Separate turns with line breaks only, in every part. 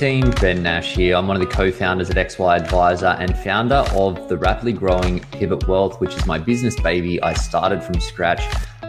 team, Ben Nash here. I'm one of the co-founders at XY Advisor and founder of the rapidly growing Pivot Wealth, which is my business baby. I started from scratch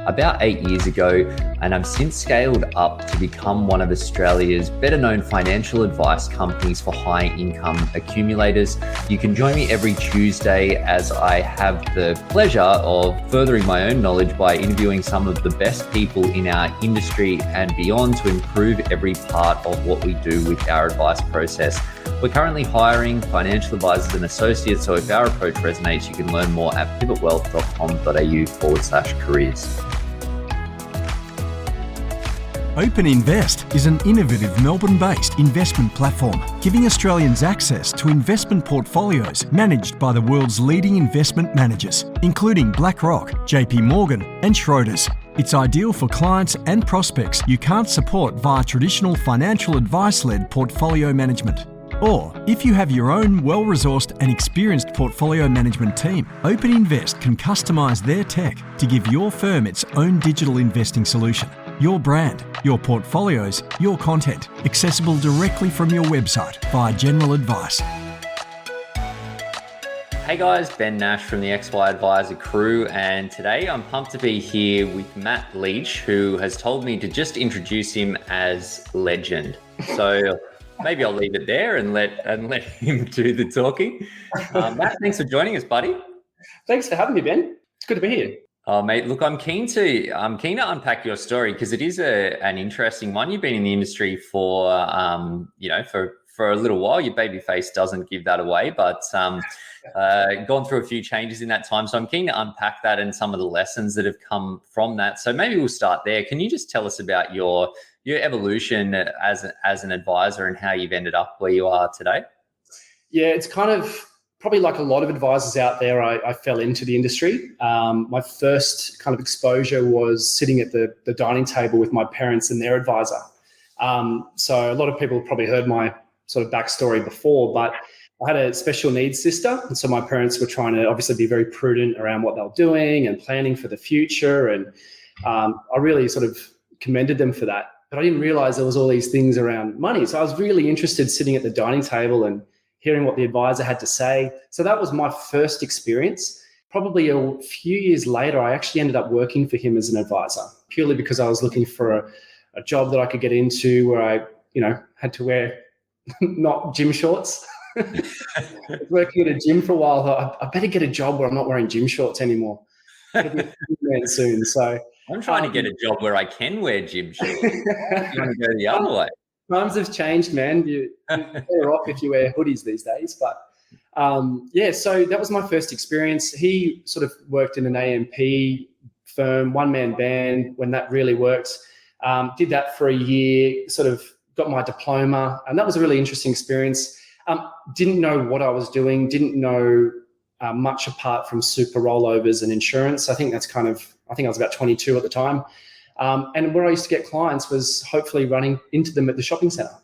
about 8 years ago, and I've since scaled up to become one of Australia's better known financial advice companies for high income accumulators. You can join me every Tuesday as I have the pleasure of furthering my own knowledge by interviewing some of the best people in our industry and beyond to improve every part of what we do with our advice process. We're currently hiring financial advisors and associates, so if our approach resonates, you can learn more at pivotwealth.com.au/careers.
Open Invest is an innovative Melbourne-based investment platform giving Australians access to investment portfolios managed by the world's leading investment managers, including BlackRock, JP Morgan and Schroders. It's ideal for clients and prospects you can't support via traditional financial advice-led portfolio management. Or, if you have your own well-resourced and experienced portfolio management team, Open Invest can customise their tech to give your firm its own digital investing solution. Your brand, your portfolios, your content, accessible directly from your website via general advice.
Hey guys, Ben Nash from the XY Advisor crew, and today I'm pumped to be here with Matt Leech, who has told me to just introduce him as Legend. So maybe I'll leave it there and let him do the talking. Matt, thanks for joining us, buddy.
Thanks for having me, Ben. It's good to be here.
Oh, mate, look, I'm keen to unpack your story because it is an interesting one. You've been in the industry for a little while. Your baby face doesn't give that away, but gone through a few changes in that time. So I'm keen to unpack that and some of the lessons that have come from that. So maybe we'll start there. Can you just tell us about your evolution as an advisor and how you've ended up where you are today?
Yeah, it's kind of probably like a lot of advisors out there, I fell into the industry. My first kind of exposure was sitting at the dining table with my parents and their advisor. So a lot of people have probably heard my sort of backstory before, but I had a special needs sister. And so my parents were trying to obviously be very prudent around what they were doing and planning for the future. And I really sort of commended them for that. But I didn't realize there was all these things around money. So I was really interested sitting at the dining table and hearing what the advisor had to say. So that was my first experience. Probably a few years later, I actually ended up working for him as an advisor, purely because I was looking for a job that I could get into where I, had to wear not gym shorts. Working at a gym for a while, I better get a job where I'm not wearing gym shorts anymore. It'll be soon. So
I'm trying to get a job where I can wear gym shorts. I'm going to go the other way.
Times have changed, man. You're better off if you wear hoodies these days. But so that was my first experience. He sort of worked in an AMP firm, one-man band, when that really worked. Did that for a year, sort of got my diploma, and that was a really interesting experience. Didn't know what I was doing, didn't know much apart from super rollovers and insurance. I think I was about 22 at the time. And where I used to get clients was hopefully running into them at the shopping centre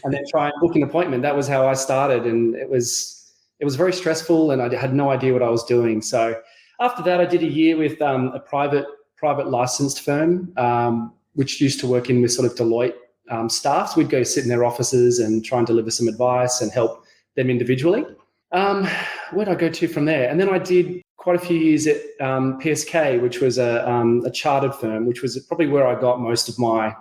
and then try and book an appointment. That was how I started. And it was very stressful and I had no idea what I was doing. So after that, I did a year with a private licensed firm, which used to work in with sort of Deloitte staff. So we'd go sit in their offices and try and deliver some advice and help them individually. Where'd I go to from there? And then I did quite a few years at PSK, which was a chartered firm, which was probably where I got most of my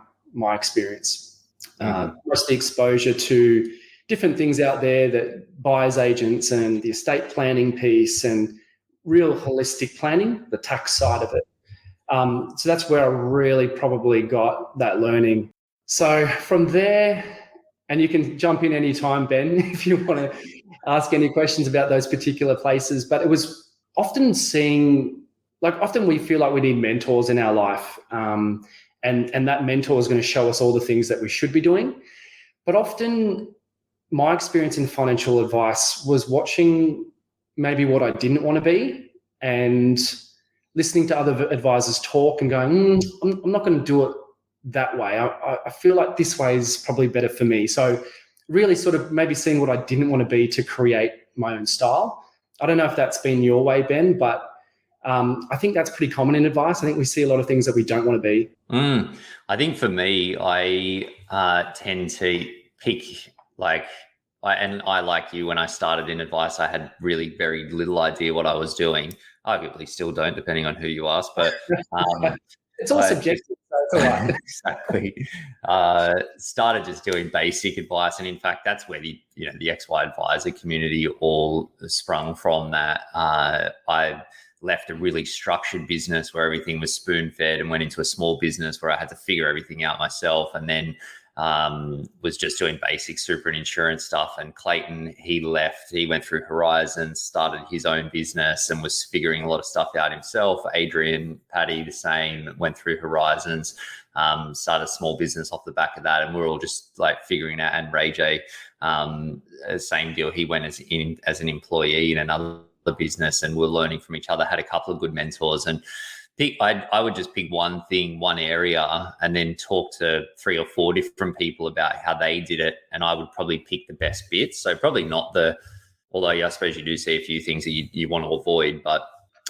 experience. Most of the exposure to different things out there, that buyer's agents and the estate planning piece and real holistic planning, the tax side of it. So that's where I really probably got that learning. So from there, and you can jump in any time, Ben, if you want to ask any questions about those particular places, but it was often often we feel like we need mentors in our life, and that mentor is going to show us all the things that we should be doing. But often my experience in financial advice was watching maybe what I didn't want to be and listening to other advisors talk and going, I'm not going to do it that way. I feel like this way is probably better for me. So really sort of maybe seeing what I didn't want to be to create my own style. I don't know if that's been your way, Ben, but I think that's pretty common in advice. I think we see a lot of things that we don't want to be.
I think for me, I tend to pick like, I like you, when I started in advice, I had really very little idea what I was doing. Arguably still don't, depending on who you ask, but
it's all subjective, so it's all right.
Exactly. Started just doing basic advice, and in fact, that's where the XY advisor community all sprung from. That I left a really structured business where everything was spoon-fed and went into a small business where I had to figure everything out myself, and then was just doing basic super and insurance stuff. And Clayton, he left, he went through Horizons, started his own business and was figuring a lot of stuff out himself. Adrian, Paddy, the same, went through Horizons, started a small business off the back of that. And we're all just like figuring out. And Ray J, same deal. He went as an employee in another business, and we're learning from each other, had a couple of good mentors. And I would just pick one thing, one area, and then talk to 3 or 4 different people about how they did it. And I would probably pick the best bits. So probably not although I suppose you do see a few things that you want to avoid, but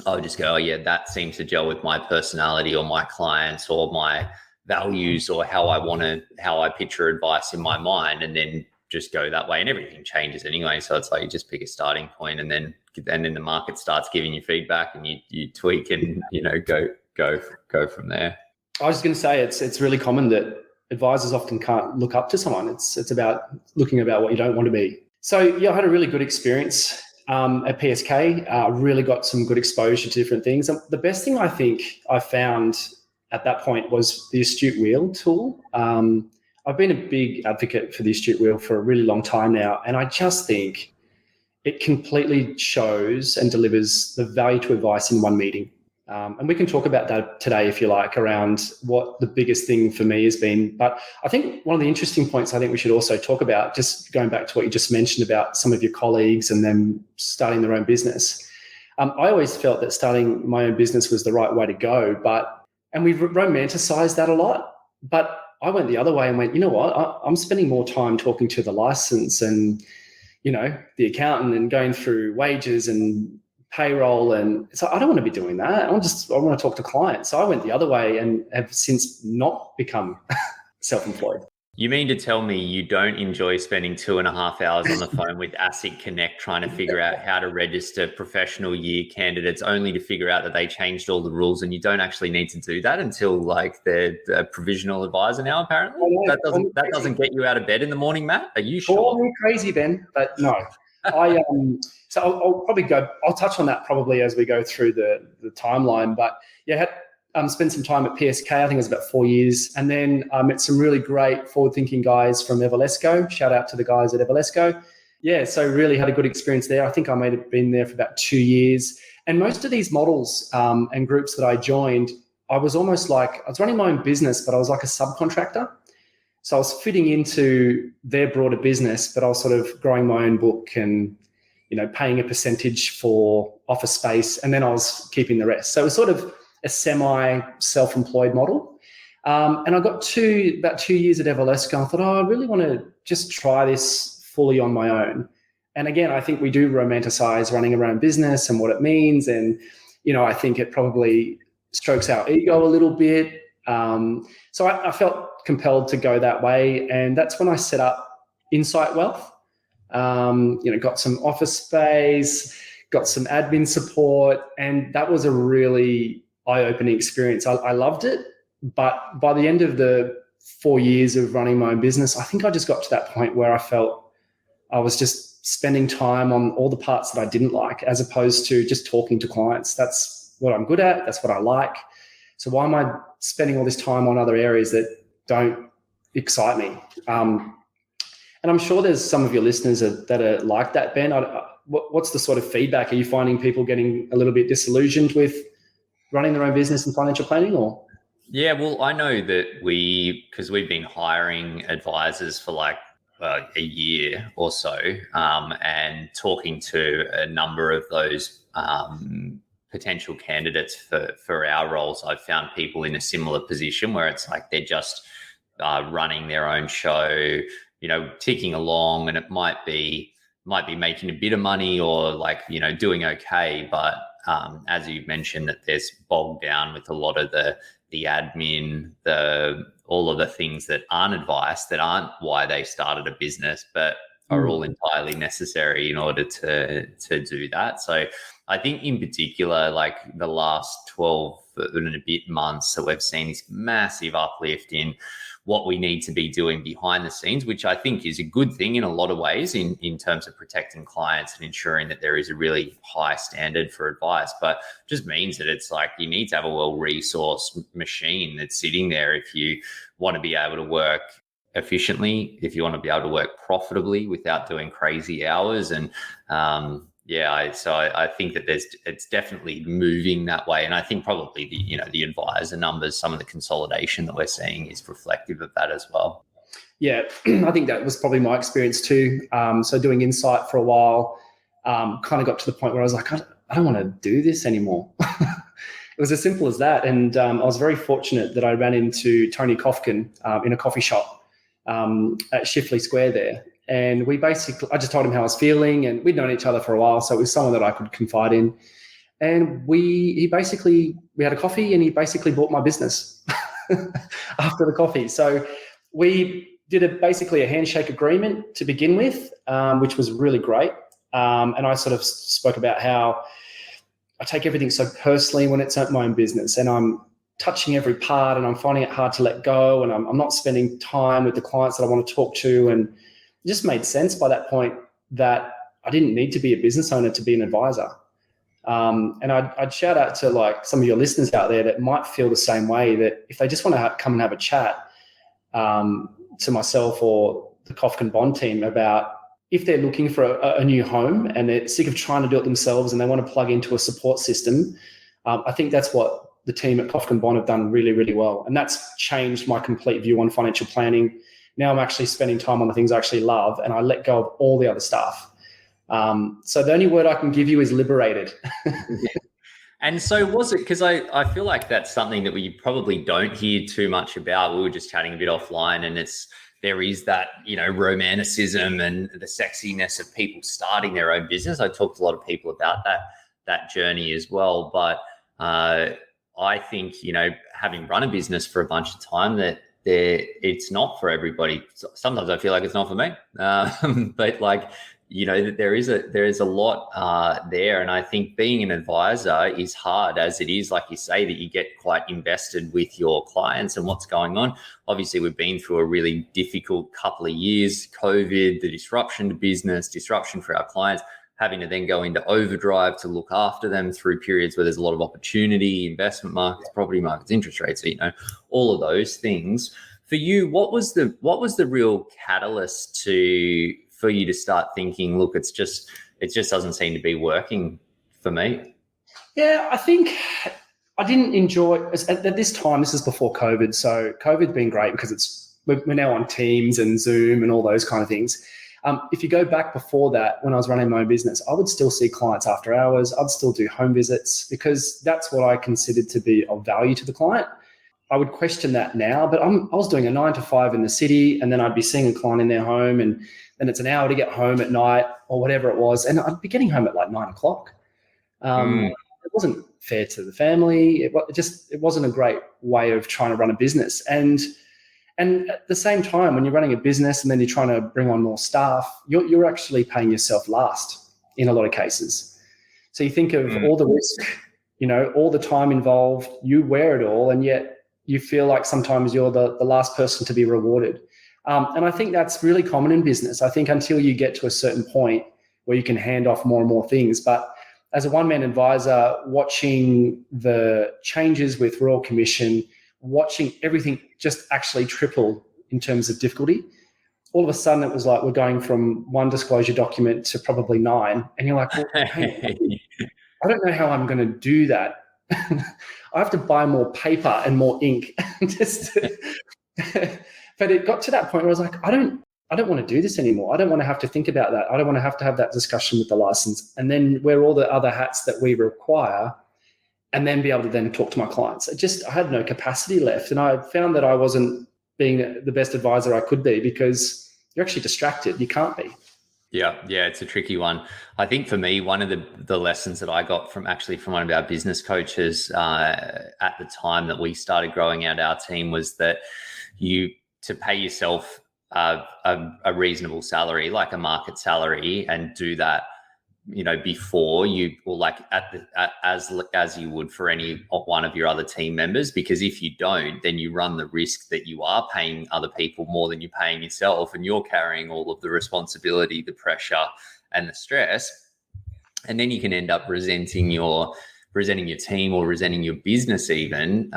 I would just go, oh yeah, that seems to gel with my personality or my clients or my values or how I picture advice in my mind, and then just go that way. And everything changes anyway. So it's like you just pick a starting point, and then the market starts giving you feedback, and you tweak and go from there.
I was just going to say it's really common that advisors often can't look up to someone. It's about looking about what you don't want to be. So yeah, I had a really good experience at PSK. Really got some good exposure to different things. And the best thing I think I found at that point was the Astute Wheel tool. I've been a big advocate for the Astute Wheel for a really long time now, and I just think it completely shows and delivers the value to advice in one meeting. And we can talk about that today, if you like, around what the biggest thing for me has been. But I think one of the interesting points I think we should also talk about, just going back to what you just mentioned about some of your colleagues and them starting their own business. I always felt that starting my own business was the right way to go, and we've romanticized that a lot. But I went the other way and went, you know what, I'm spending more time talking to the license and, the accountant and going through wages and payroll. And so I don't want to be doing that. I want to talk to clients. So I went the other way and have since not become self-employed.
You mean to tell me you don't enjoy spending 2.5 hours on the phone with ASIC Connect trying to figure out how to register professional year candidates, only to figure out that they changed all the rules, and you don't actually need to do that until like they're a provisional advisor now, apparently? That doesn't get you out of bed in the morning, Matt? Are you sure?
Call me crazy, Ben, but no. So I'll probably I'll touch on that probably as we go through the timeline. But yeah, spent some time at PSK. I think it was about 4 years. And then I met some really great forward-thinking guys from Everlesco. Shout out to the guys at Everlesco. Yeah, so really had a good experience there. I think I may have been there for about 2 years. And most of these models and groups that I joined, I was almost like, I was running my own business, but I was like a subcontractor. So I was fitting into their broader business, but I was sort of growing my own book and, paying a percentage for office space. And then I was keeping the rest. So it was sort of a semi-self-employed model. And I got about 2 years at Everlesco. I thought, I really want to just try this fully on my own. And again, I think we do romanticize running our own business and what it means. And, I think it probably strokes our ego a little bit. So I felt compelled to go that way. And that's when I set up Insight Wealth. Got some office space, got some admin support. And that was a really eye-opening experience. I loved it, but by the end of the 4 years of running my own business, I think I just got to that point where I felt I was just spending time on all the parts that I didn't like, as opposed to just talking to clients. That's what I'm good at. That's what I like. So why am I spending all this time on other areas that don't excite me? And I'm sure there's some of your listeners that are like that, Ben. What's the sort of feedback? Are you finding people getting a little bit disillusioned with running their own business and financial planning, or?
Yeah, well, I know that because we've been hiring advisors for like a year or so, and talking to a number of those potential candidates for our roles, I've found people in a similar position where it's like they're just running their own show, ticking along, and it might be making a bit of money or like, doing okay, but as you mentioned, that there's bogged down with a lot of the admin, of the things that aren't advice, that aren't why they started a business, but are all entirely necessary in order to do that. So I think in particular, like the last 12 and a bit months that we've seen this massive uplift in what we need to be doing behind the scenes, which I think is a good thing in a lot of ways in terms of protecting clients and ensuring that there is a really high standard for advice. But just means that it's like you need to have a well-resourced machine that's sitting there if you want to be able to work efficiently, if you want to be able to work profitably without doing crazy hours. And I think that it's definitely moving that way. And I think probably the advisor numbers, some of the consolidation that we're seeing is reflective of that as well.
Yeah, I think that was probably my experience too. So doing Insight for a while, kind of got to the point where I was like, I don't want to do this anymore. It was as simple as that. And I was very fortunate that I ran into Tony Kofkin in a coffee shop at Shifley Square there. And I just told him how I was feeling, and we'd known each other for a while. So it was someone that I could confide in. And we had a coffee, and he basically bought my business after the coffee. So we did basically a handshake agreement to begin with, which was really great. And I sort of spoke about how I take everything so personally when it's my own business, and I'm touching every part, and I'm finding it hard to let go, and I'm not spending time with the clients that I want to talk to. And it just made sense by that point that I didn't need to be a business owner to be an advisor. And I'd shout out to like some of your listeners out there that might feel the same way, that if they just want to come and have a chat to myself or the Kofkin Bond team about if they're looking for a new home and they're sick of trying to do it themselves and they want to plug into a support system, I think that's what the team at Kofkin Bond have done really, really well. And that's changed my complete view on financial planning. Now I'm actually spending time on the things I actually love, and I let go of all the other stuff. So the only word I can give you is liberated.
And so was it, because I feel like that's something that we probably don't hear too much about. We were just chatting a bit offline, and there is that, romanticism and the sexiness of people starting their own business. I talked to a lot of people about that journey as well. But I think, having run a business for a bunch of time, that it's not for everybody. Sometimes I feel like it's not for me, but like, there is a lot there. And I think being an advisor is hard, as it is, like you say, that you get quite invested with your clients and what's going on. Obviously, we've been through a really difficult couple of years, COVID, the disruption to business, disruption for our clients, having to then go into overdrive to look after them through periods where there's a lot of opportunity, investment markets, property markets, interest rates, all of those things. For you, what was the real catalyst for you to start thinking, look, it just doesn't seem to be working for me?
Yeah, I think I didn't enjoy at this time. This is before COVID, so COVID's been great because we're now on Teams and Zoom and all those kind of things. If you go back before that, when I was running my own business, I would still see clients after hours. I'd still do home visits because that's what I considered to be of value to the client. I would question that now, but I was doing a 9 to 5 in the city, and then I'd be seeing a client in their home, and then it's an hour to get home at night or whatever it was. And I'd be getting home at like 9 o'clock. It wasn't fair to the family. It wasn't a great way of trying to run a business. And at the same time, when you're running a business and then you're trying to bring on more staff, you're actually paying yourself last in a lot of cases. So you think of all the risk, all the time involved, you wear it all, and yet you feel like sometimes you're the last person to be rewarded. And I think that's really common in business. I think until you get to a certain point where you can hand off more and more things. But as a one-man advisor, watching the changes with Royal Commission, watching everything just actually triple in terms of difficulty, all of a sudden it was like we're going from one disclosure document to probably 9. And you're like, well, hey, I don't know how I'm going to do that. I have to buy more paper and more ink. But it got to that point where I was like, I don't want to do this anymore. I don't want to have to think about that. I don't want to have that discussion with the license and then wear all the other hats that we require and then be able to then talk to my clients. I had no capacity left. And I found that I wasn't being the best advisor I could be because you're actually distracted. You can't be.
Yeah, it's a tricky one. I think for me, one of the lessons that I got from one of our business coaches at the time that we started growing out our team was that, to pay yourself a reasonable salary, like a market salary, and do that, before you, or like as you would for any one of your other team members. Because if you don't, then you run the risk that you are paying other people more than you're paying yourself, and you're carrying all of the responsibility, the pressure, and the stress. And then you can end up resenting your team or resenting your business even,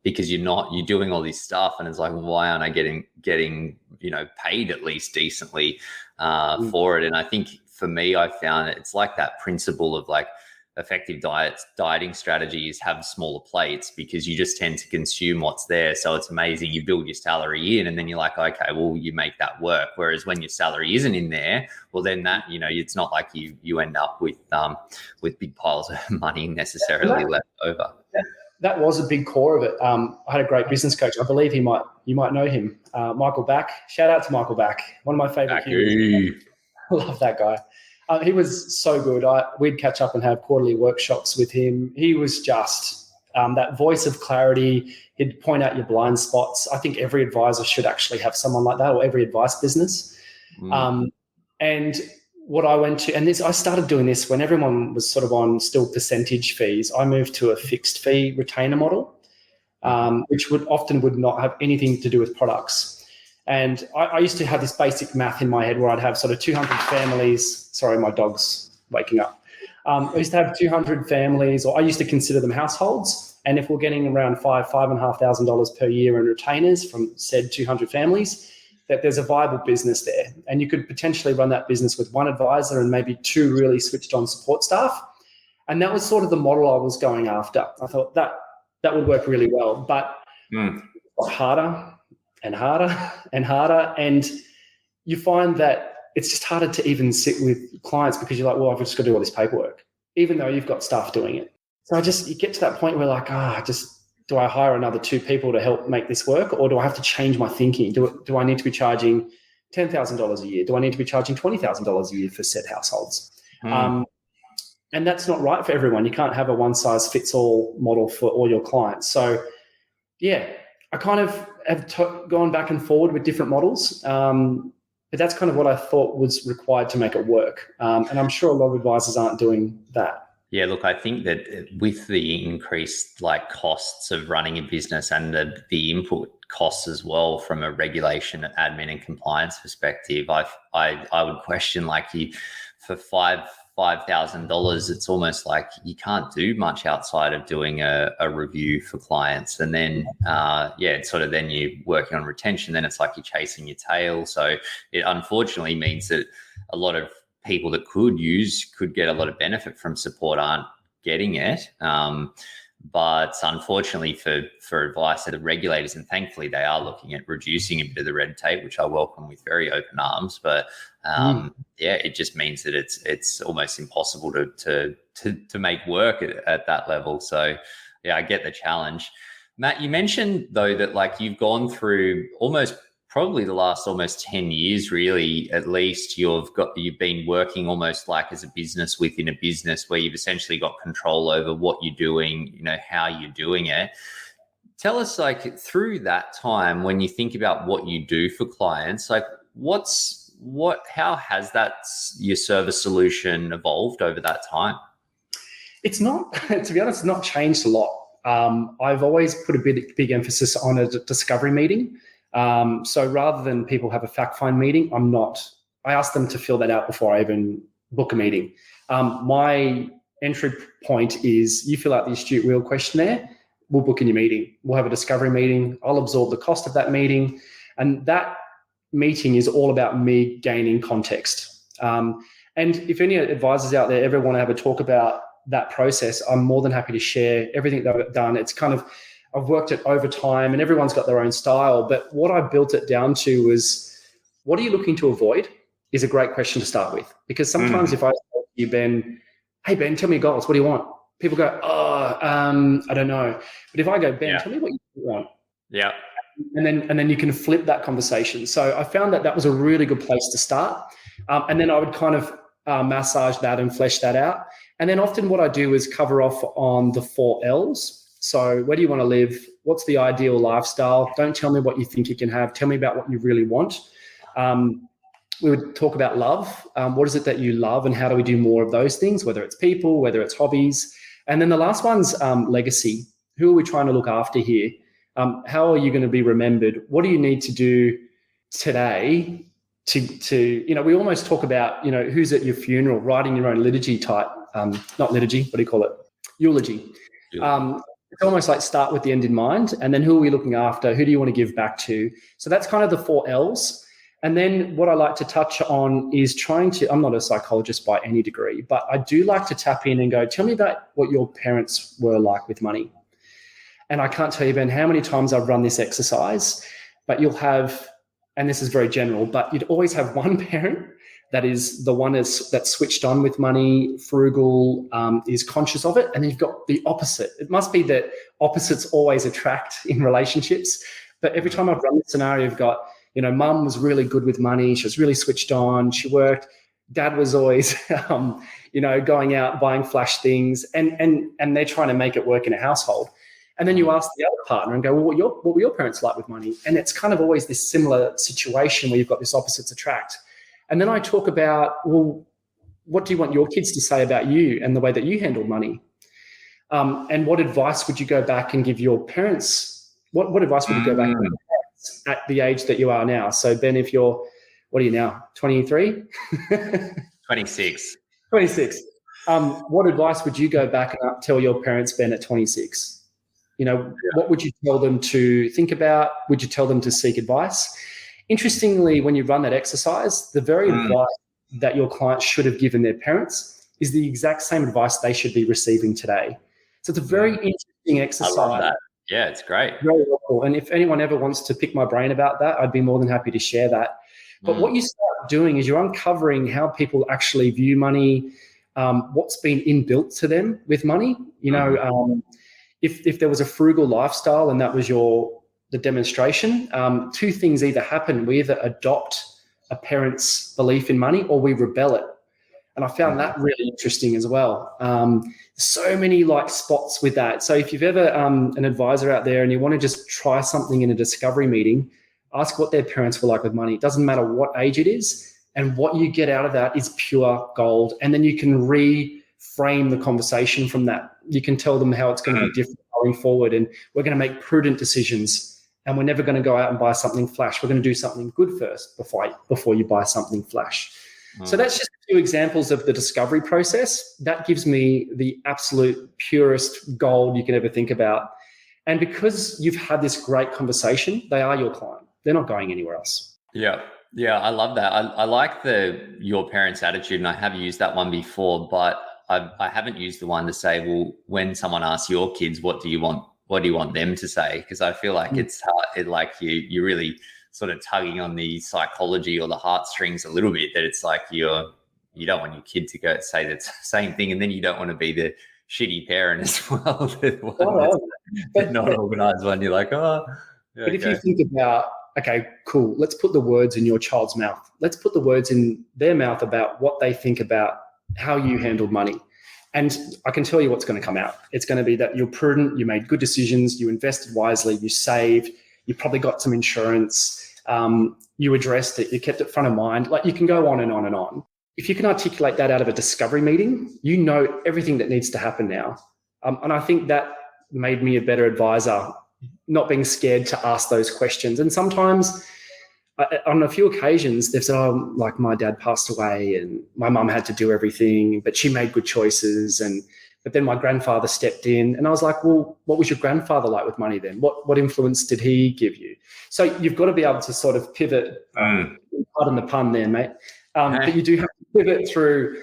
because you're doing all this stuff, and it's like, well, why aren't I getting paid at least decently for it? And I think for me, I found it's like that principle of like effective dieting strategies have smaller plates, because you just tend to consume what's there. So it's amazing. You build your salary in, and then you're like, okay, well, you make that work. Whereas when your salary isn't in there, well, then that, it's not like you end up with big piles of money necessarily left over.
That was a big core of it. I had a great business coach. I believe you might know him, Michael Back. Shout out to Michael Back, one of my favorite humans. I love that guy. He was so good. We'd catch up and have quarterly workshops with him. He was just that voice of clarity. He'd point out your blind spots. I think every advisor should actually have someone like that, or every advice business. And what I went to, and I started doing this when everyone was sort of on still percentage fees. I moved to a fixed fee retainer model, which would not have anything to do with products. And I used to have this basic math in my head where I'd have sort of 200 families. Sorry, my dog's waking up. I used to have 200 families, or I used to consider them households. And if we're getting around $5,500 per year in retainers from said 200 families, that there's a viable business there. And you could potentially run that business with one advisor and maybe two really switched on support staff. And that was sort of the model I was going after. I thought that would work really well, but harder and harder and harder. And you find that it's just harder to even sit with clients, because you're like, well, I've just got to do all this paperwork, even though you've got staff doing it. So you get to that point where like, do I hire another two people to help make this work? Or do I have to change my thinking? Do I need to be charging $10,000 a year? Do I need to be charging $20,000 a year for said households? And that's not right for everyone. You can't have a one-size-fits-all model for all your clients. So, yeah, I kind of have gone back and forward with different models, but that's kind of what I thought was required to make it work. And I'm sure a lot of advisors aren't doing that.
Yeah, look, I think that with the increased costs of running a business and the input costs as well from a regulation, admin, and compliance perspective, I would question for $5,000, it's almost like you can't do much outside of doing a review for clients. And then, it's sort of then you're working on retention, then it's like you're chasing your tail. So it unfortunately means that a lot of people that could get a lot of benefit from support aren't getting it. But unfortunately for advice, the regulators, and thankfully they are looking at reducing a bit of the red tape, which I welcome with very open arms. But it just means that it's almost impossible to make work at that level. So yeah, I get the challenge. Matt, you mentioned though that you've gone through probably the last almost 10 years, really, at least, you've been working almost like as a business within a business, where you've essentially got control over what you're doing, how you're doing it. Tell us, through that time, when you think about what you do for clients, how has your service solution evolved over that time? It's not,
to be honest, not changed a lot. I've always put a big emphasis on a discovery meeting. So rather than people have a fact find meeting, I ask them to fill that out before I even book a meeting. My entry point is you fill out the Astute Wheel questionnaire, we'll book in your meeting. We'll have a discovery meeting. I'll absorb the cost of that meeting. And that meeting is all about me gaining context. And if any advisors out there ever want to have a talk about that process, I'm more than happy to share everything that I've done. It's kind of, I've worked it over time, and everyone's got their own style. But what I built it down to was, what are you looking to avoid is a great question to start with. Because sometimes if I say to you, Ben, hey, Ben, tell me your goals. What do you want? People go, I don't know. But if I go, Ben, tell me what you want.
Yeah.
And then you can flip that conversation. So I found that was a really good place to start. And then I would kind of massage that and flesh that out. And then often what I do is cover off on the 4 L's. So where do you want to live? what's the ideal lifestyle? Don't tell me what you think you can have. Tell me about what you really want. We would talk about love. What is it that you love, and how do we do more of those things, whether it's people, whether it's hobbies. And then the last one's legacy. Who are we trying to look after here? How are you going to be remembered? What do you need to do today to we almost talk about, who's at your funeral, writing your own liturgy type, not liturgy, what do you call it? Eulogy. It's almost like start with the end in mind, and then who are we looking after? Who do you want to give back to? So that's kind of the 4 L's. And then what I like to touch on is I'm not a psychologist by any degree, but I do like to tap in and go, tell me about what your parents were like with money. And I can't tell you, Ben, how many times I've run this exercise, but you'll have, and this is very general, but you'd always have one parent that is the one that's switched on with money, frugal, is conscious of it. And then you've got the opposite. It must be that opposites always attract in relationships. But every time I've run this scenario, you've got, mum was really good with money. She was really switched on. She worked. Dad was always, going out, buying flash things, and they're trying to make it work in a household. And then you ask the other partner and go, well, what were your parents like with money? And it's kind of always this similar situation where you've got this opposites attract. And then I talk about, well, what do you want your kids to say about you and the way that you handle money? And what advice would you go back and give your parents? What advice would you go back and give your parents at the age that you are now? So Ben, what are you now? 23?
26.
26. What advice would you go back and tell your parents, Ben, at 26? What would you tell them to think about? Would you tell them to seek advice? Interestingly, when you run that exercise, the very advice that your client should have given their parents is the exact same advice they should be receiving today. So it's a very interesting exercise.
I love that. Yeah, it's great.
Very helpful. And if anyone ever wants to pick my brain about that, I'd be more than happy to share that. But what you start doing is you're uncovering how people actually view money, what's been inbuilt to them with money. If there was a frugal lifestyle and that was the demonstration, 2 things either happen. We either adopt a parent's belief in money or we rebel it. And I found that really interesting as well. So many spots with that. So if you've ever an advisor out there and you want to just try something in a discovery meeting, ask what their parents were like with money. It doesn't matter what age it is. And what you get out of that is pure gold. And then you can reframe the conversation from that. You can tell them how it's going to be different going forward. And we're going to make prudent decisions. And we're never going to go out and buy something flash. We're going to do something good first before you buy something flash. So that's just a few examples of the discovery process. That gives me the absolute purest gold you can ever think about. And because you've had this great conversation, they are your client. They're not going anywhere else.
Yeah. Yeah, I love that. I like your parents' attitude, and I have used that one before, but I haven't used the one to say, well, when someone asks your kids, what do you want them to say? Because I feel like it's hard, you're really sort of tugging on the psychology or the heartstrings a little bit, that it's like you don't want your kid to go say the same thing, and then you don't want to be the shitty parent as well. But not organized one. You're like, oh. Yeah,
but if you think about, okay, cool, let's put the words in your child's mouth. Let's put the words in their mouth about what they think about how you handled money. And I can tell you what's going to come out. It's going to be that you're prudent, you made good decisions, you invested wisely, you saved, you probably got some insurance, you addressed it, you kept it front of mind. You can go on and on and on. If you can articulate that out of a discovery meeting, you know everything that needs to happen now. And I think that made me a better advisor, not being scared to ask those questions. And sometimes on a few occasions, they've said, my dad passed away and my mum had to do everything, but she made good choices. But then my grandfather stepped in, and I was like, well, what was your grandfather like with money then? What influence did he give you? So you've got to be able to sort of pivot, pardon the pun there, mate. But you do have to pivot through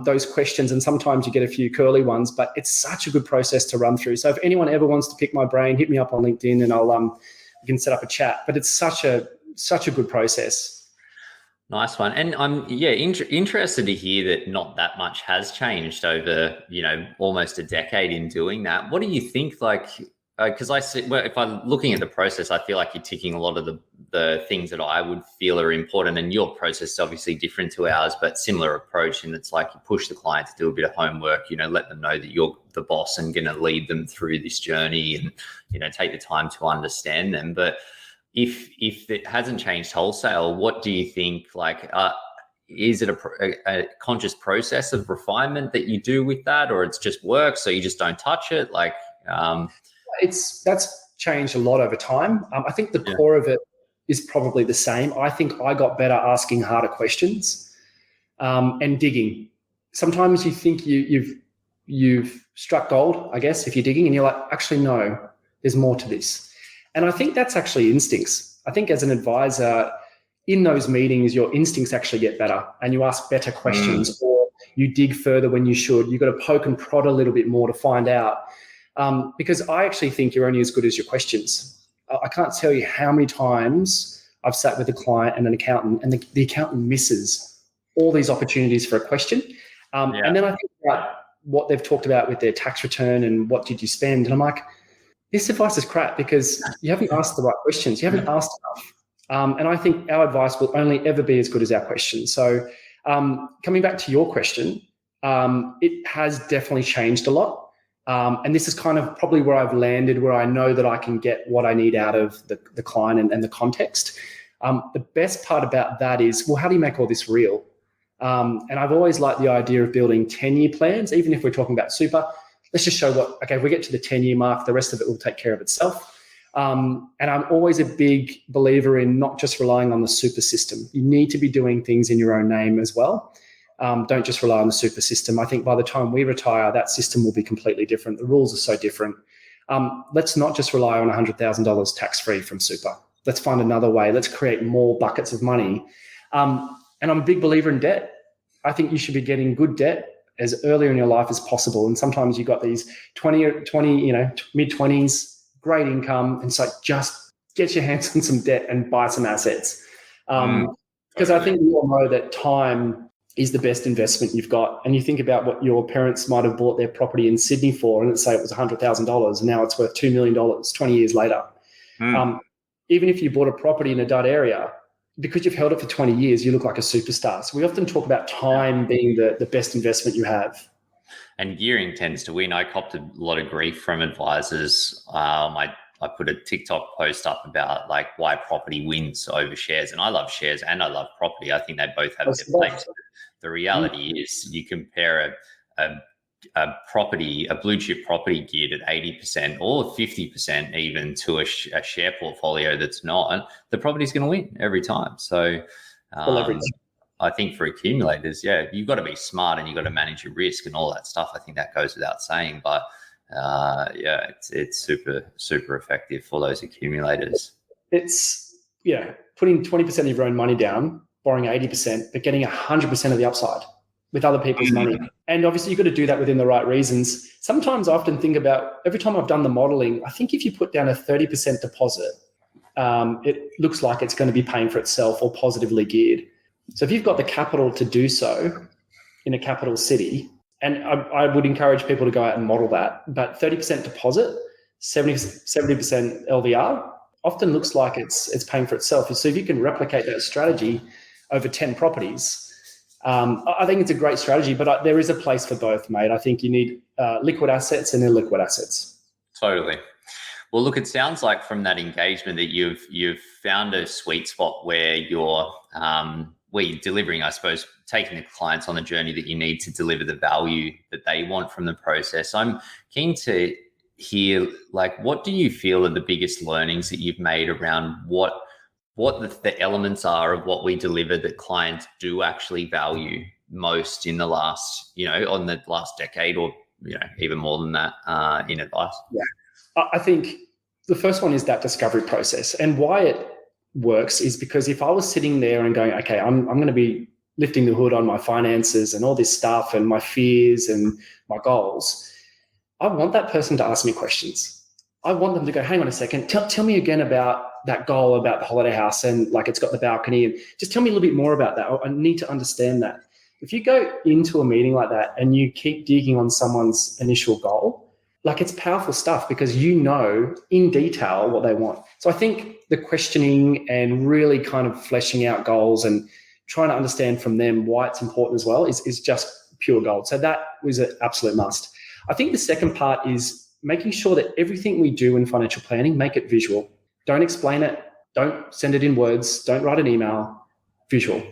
those questions, and sometimes you get a few curly ones, but it's such a good process to run through. So if anyone ever wants to pick my brain, hit me up on LinkedIn and we can set up a chat. But it's such a good process.
Nice one. And I'm interested to hear that not that much has changed over, almost a decade in doing that. What do you think, because I see, if I'm looking at the process, I feel like you're ticking a lot of the things that I would feel are important. And your process is obviously different to ours, but similar approach. And it's like you push the client to do a bit of homework, let them know that you're the boss and going to lead them through this journey and, take the time to understand them. But if it hasn't changed wholesale, what do you think, is it a conscious process of refinement that you do with that, or it's just work, so you just don't touch it?
That's changed a lot over time. I think the core of it is probably the same. I think I got better asking harder questions and digging. Sometimes you think you've struck gold, I guess, if you're digging, and you're like, actually, no, there's more to this. And I think that's actually instincts. I think as an advisor, in those meetings, your instincts actually get better and you ask better questions, or you dig further when you should. You've got to poke and prod a little bit more to find out. Because I actually think you're only as good as your questions. I can't tell you how many times I've sat with a client and an accountant, and the accountant misses all these opportunities for a question. And then I think about what they've talked about with their tax return and what did you spend. And I'm like, this advice is crap because you haven't asked the right questions. You haven't asked enough. And I think our advice will only ever be as good as our questions. So coming back to your question, it has definitely changed a lot. And this is kind of probably where I've landed, where I know that I can get what I need out of the client and the context. The best part about that is, well, how do you make all this real? And I've always liked the idea of building 10-year plans, even if we're talking about super. Let's just show if we get to the 10-year mark, the rest of it will take care of itself. And I'm always a big believer in not just relying on the super system. You need to be doing things in your own name as well. Don't just rely on the super system. I think by the time we retire, that system will be completely different. The rules are so different. Let's not just rely on $100,000 tax-free from super. Let's find another way. Let's create more buckets of money. And I'm a big believer in debt. I think you should be getting good debt as earlier in your life as possible. And sometimes you've got these mid-20s, great income. And it's like, just get your hands on some debt and buy some assets. Because I think we all know that time is the best investment you've got. And you think about what your parents might have bought their property in Sydney for, and let's say it was $100,000, and now it's worth $2 million 20 years later. Even if you bought a property in a dud area, because you've held it for 20 years, you look like a superstar. So we often talk about time being the best investment you have.
And gearing tends to win. I copped a lot of grief from advisors. I put a TikTok post up about why property wins over shares. And I love shares and I love property. I think they both have their place. The reality is you compare a blue chip property geared at 80% or 50% even to a share portfolio that's not, the property's going to win every time. So I think for accumulators, you've got to be smart and you've got to manage your risk and all that stuff. I think that goes without saying, but it's super, super effective for those accumulators.
It's putting 20% of your own money down, borrowing 80%, but getting 100% of the upside with other people's money. And obviously you've got to do that within the right reasons. Sometimes I often think about, every time I've done the modeling, I think if you put down a 30% deposit, it looks like it's going to be paying for itself or positively geared. So if you've got the capital to do so in a capital city, and I would encourage people to go out and model that, but 30% deposit, 70% LVR often looks like it's paying for itself. So if you can replicate that strategy over 10 properties, I think it's a great strategy, but there is a place for both, mate. I think you need liquid assets and illiquid assets.
Totally. Well, look, it sounds like from that engagement that you've found a sweet spot where you're delivering, I suppose, taking the clients on the journey that you need to deliver the value that they want from the process. I'm keen to hear, what do you feel are the biggest learnings that you've made around what the elements are of what we deliver that clients do actually value most in the last, on the last decade or, even more than that in advice?
Yeah, I think the first one is that discovery process. And why it works is because if I was sitting there and going, okay, I'm going to be lifting the hood on my finances and all this stuff and my fears and my goals, I want that person to ask me questions. I want them to go, hang on a second, tell me again about that goal about the holiday house and it's got the balcony, and just tell me a little bit more about that. I need to understand that. If you go into a meeting like that and you keep digging on someone's initial goal, like it's powerful stuff because you know in detail what they want. So I think the questioning and really kind of fleshing out goals and trying to understand from them why it's important as well is just pure gold. So that was an absolute must. I think the second part is making sure that everything we do in financial planning, make it visual. Don't explain it. Don't send it in words. Don't write an email. Visual.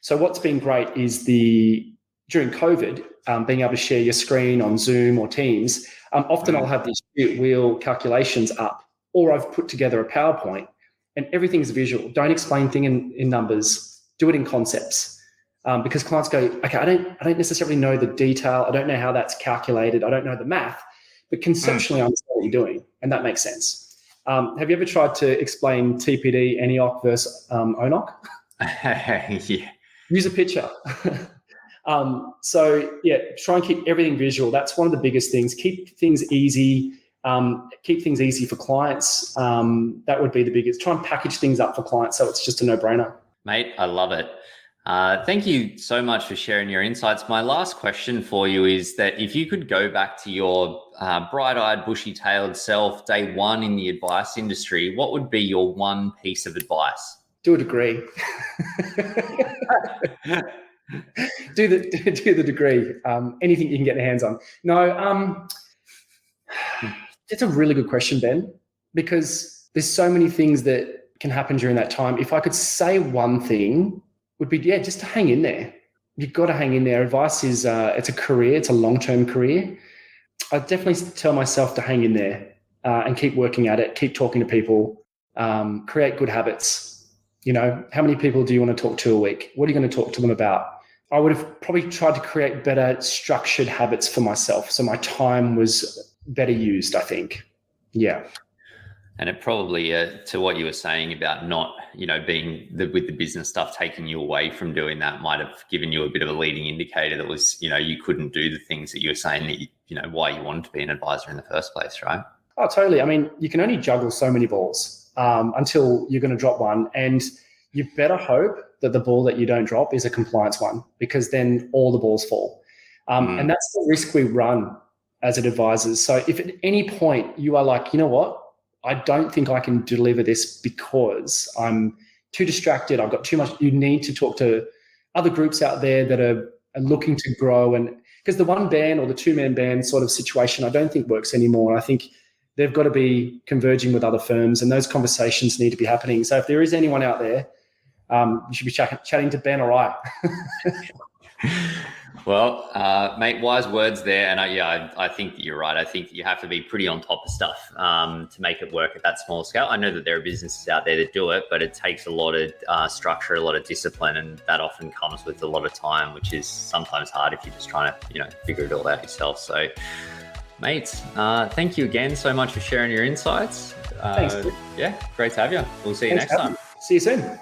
So what's been great is during COVID, being able to share your screen on Zoom or Teams. Often I'll have these wheel calculations up, or I've put together a PowerPoint, and everything's visual. Don't explain things in numbers. Do it in concepts, because clients go, okay, I don't necessarily know the detail. I don't know how that's calculated. I don't know the math, but conceptually I understand what you're doing, and that makes sense. Have you ever tried to explain TPD, ENIOC versus ONOC?
Yeah.
Use a picture. So yeah, try and keep everything visual. That's one of the biggest things. Keep things easy. Keep things easy for clients. That would be the biggest. Try and package things up for clients so it's just a no-brainer.
Mate, I love it. Thank you so much for sharing your insights. My last question for you is that if you could go back to your bright-eyed, bushy-tailed self, day one in the advice industry, what would be your one piece of advice?
Do a degree. do the degree. Anything you can get your hands on. No, it's a really good question, Ben, because there's so many things that can happen during that time. If I could say one thing, would be just to hang in there. You've got to hang in there. Advice is it's a career. It's a long-term career. I definitely tell myself to hang in there and keep working at it. Keep talking to people. Create good habits. You know, how many people do you want to talk to a week? What are you going to talk to them about? I would have probably tried to create better structured habits for myself. So my time was better used, I think. Yeah.
And it probably, to what you were saying about not, being with the business stuff, taking you away from doing that might have given you a bit of a leading indicator that was, you couldn't do the things that you were saying that, why you wanted to be an advisor in the first place, right?
Oh, totally. I mean, you can only juggle so many balls until you're going to drop one. And you better hope that the ball that you don't drop is a compliance one, because then all the balls fall. And that's the risk we run as advisors. So if at any point you are like, you know what, I don't think I can deliver this because I'm too distracted, I've got too much, you need to talk to other groups out there that are looking to grow. And because the one band or the two-man band sort of situation, I don't think works anymore. I think they've got to be converging with other firms, and those conversations need to be happening. So if there is anyone out there, you should be chatting to Ben or I.
Well, mate, wise words there. And I think that you're right. I think that you have to be pretty on top of stuff to make it work at that small scale. I know that there are businesses out there that do it, but it takes a lot of structure, a lot of discipline, and that often comes with a lot of time, which is sometimes hard if you're just trying to, figure it all out yourself. So, mate, thank you again so much for sharing your insights.
Thanks.
Yeah, great to have you. We'll see you next time.
See you soon.